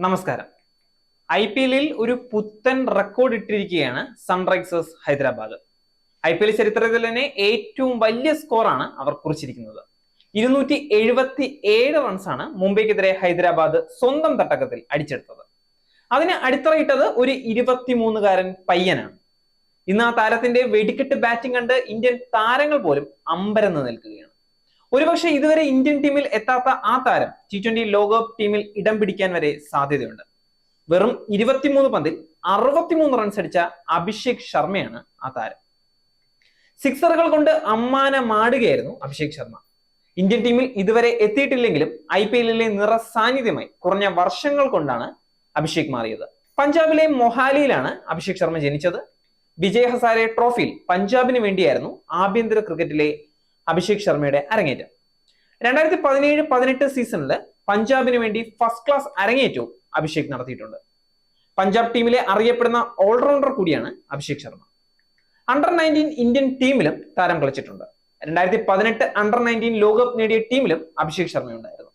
നമസ്കാരം. IPL-ൽ ഒരു പുത്തൻ റെക്കോർഡ് ഇട്ടിരിക്കുകയാണ് സൺറൈസേഴ്സ് ഹൈദരാബാദ്. IPL ചരിത്രത്തിൽ തന്നെ ഏറ്റവും വലിയ സ്കോറാണ് അവർ കുറിച്ചിരിക്കുന്നത്. 277 റൺസാണ് മുംബൈക്കെതിരെ ഹൈദരാബാദ് സ്വന്തം തട്ടകത്തിൽ അടിച്ചെടുത്തത്. അതിന് അടിത്തറയിട്ടത് ഒരു 23-കാരൻ പയ്യനാണ്. ഇന്ന് ആ താരത്തിന്റെ വെടിക്കെട്ട് ബാറ്റിംഗ് കണ്ട് ഇന്ത്യൻ താരങ്ങൾ പോലും അമ്പരന്ന് നിൽക്കുകയാണ്. ഒരുപക്ഷെ ഇതുവരെ ഇന്ത്യൻ ടീമിൽ എത്താത്ത ആ താരം T20 ലോകകപ്പ് ടീമിൽ ഇടം പിടിക്കാൻ വരെ സാധ്യതയുണ്ട്. വെറും 23 പന്തിൽ 63 റൺസ് അടിച്ച അഭിഷേക് ശർമ്മയാണ് ആ താരം. സിക്സറുകൾ കൊണ്ട് അമ്മാനമാടുകയായിരുന്നു അഭിഷേക് ശർമ്മ. ഇന്ത്യൻ ടീമിൽ ഇതുവരെ എത്തിയിട്ടില്ലെങ്കിലും IPL-ലെ നിറസാന്നിധ്യമായി കുറഞ്ഞ വർഷങ്ങൾ കൊണ്ടാണ് അഭിഷേക് മാറിയത്. പഞ്ചാബിലെ മൊഹാലിയിലാണ് അഭിഷേക് ശർമ്മ ജനിച്ചത്. വിജയ് ഹസാരെ ട്രോഫിയിൽ പഞ്ചാബിന് വേണ്ടിയായിരുന്നു ആഭ്യന്തര ക്രിക്കറ്റിലെ അഭിഷേക് ശർമ്മയുടെ അരങ്ങേറ്റം. 2017-18 സീസണില് പഞ്ചാബിന് വേണ്ടി ഫസ്റ്റ് ക്ലാസ് അരങ്ങേറ്റവും അഭിഷേക് നടത്തിയിട്ടുണ്ട്. പഞ്ചാബ് ടീമിലെ അറിയപ്പെടുന്ന ഓൾറൗണ്ടർ കൂടിയാണ് അഭിഷേക് ശർമ്മ. അണ്ടർ-19 ഇന്ത്യൻ ടീമിലും താരം കളിച്ചിട്ടുണ്ട്. 2018 അണ്ടർ-19 ലോകകപ്പ് നേടിയ ടീമിലും അഭിഷേക് ശർമ്മ ഉണ്ടായിരുന്നു.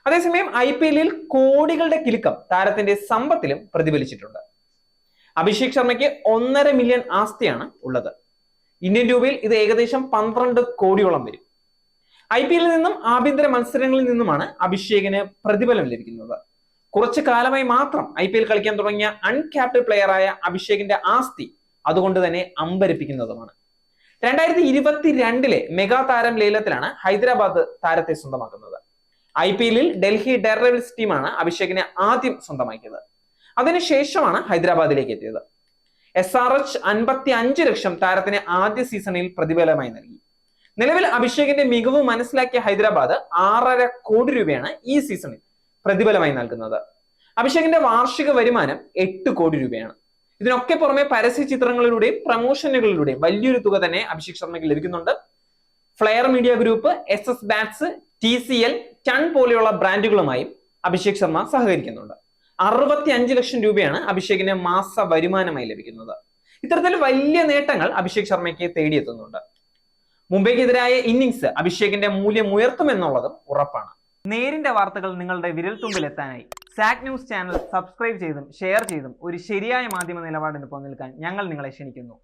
അതേസമയം IPL-ൽ കോടികളുടെ കിലുക്കം താരത്തിന്റെ സമ്പത്തിലും പ്രതിഫലിച്ചിട്ടുണ്ട്. അഭിഷേക് ശർമ്മയ്ക്ക് 1.5 മില്യൺ ആസ്തിയാണ് ഉള്ളത്. ഇന്ത്യൻ രൂപയിൽ ഇത് ഏകദേശം 12 കോടിയോളം വരും. IPL-ൽ നിന്നും ആഭ്യന്തര മത്സരങ്ങളിൽ നിന്നുമാണ് അഭിഷേകിന് പ്രതിഫലം ലഭിക്കുന്നത്. കുറച്ചു കാലമായി മാത്രം IPL കളിക്കാൻ തുടങ്ങിയ അൺക്യാപ്ഡ് പ്ലെയറായ അഭിഷേകിന്റെ ആസ്തി അതുകൊണ്ട് തന്നെ അമ്പരപ്പിക്കുന്നതുമാണ്. 2022-ലെ മെഗാ താരം ലേലത്തിലാണ് ഹൈദരാബാദ് താരത്തെ സ്വന്തമാക്കുന്നത്. IPL-ൽ ഡൽഹി ഡെയർഡെവിൾസ് ടീമാണ് അഭിഷേകിനെ ആദ്യം സ്വന്തമാക്കിയത്. അതിനുശേഷമാണ് ഹൈദരാബാദിലേക്ക് എത്തിയത്. SRH 55 ലക്ഷം താരത്തിന് ആദ്യ സീസണിൽ പ്രതിഫലമായി നൽകി. നിലവിൽ അഭിഷേകിന്റെ മികവ് മനസ്സിലാക്കിയ ഹൈദരാബാദ് 6.5 കോടി രൂപയാണ് ഈ സീസണിൽ പ്രതിഫലമായി നൽകുന്നത്. അഭിഷേകിന്റെ വാർഷിക വരുമാനം 8 കോടി രൂപയാണ്. ഇതിനൊക്കെ പുറമെ പരസ്യ ചിത്രങ്ങളിലൂടെയും പ്രമോഷനുകളിലൂടെയും വലിയൊരു തുക തന്നെ അഭിഷേക് ശർമ്മയ്ക്ക് ലഭിക്കുന്നുണ്ട്. Flair media group, SS bats, TCL, ton പോലെയുള്ള ബ്രാൻഡുകളുമായും അഭിഷേക് ശർമ്മ സഹകരിക്കുന്നുണ്ട്. 65 ലക്ഷം രൂപയാണ് അഭിഷേകിന് മാസ വരുമാനമായി ലഭിക്കുന്നത്. ഇത്തരത്തിൽ വലിയ നേട്ടങ്ങൾ അഭിഷേക് ശർമ്മയ്ക്ക് തേടിയെത്തുന്നുണ്ട്. മുംബൈക്കെതിരായ ഇന്നിംഗ്സ് അഭിഷേകിന്റെ മൂല്യം ഉയർത്തുമെന്നുള്ളതും ഉറപ്പാണ്. നേരിന്റെ വാർത്തകൾ നിങ്ങളുടെ വിരൽത്തുമ്പിൽ എത്താനായി സാക് ന്യൂസ് ചാനൽ സബ്സ്ക്രൈബ് ചെയ്തും ഷെയർ ചെയ്തും ഒരു ശരിയായ മാധ്യമ നിലപാടിന് നിൽക്കാൻ ഞങ്ങൾ നിങ്ങളെ ക്ഷണിക്കുന്നു.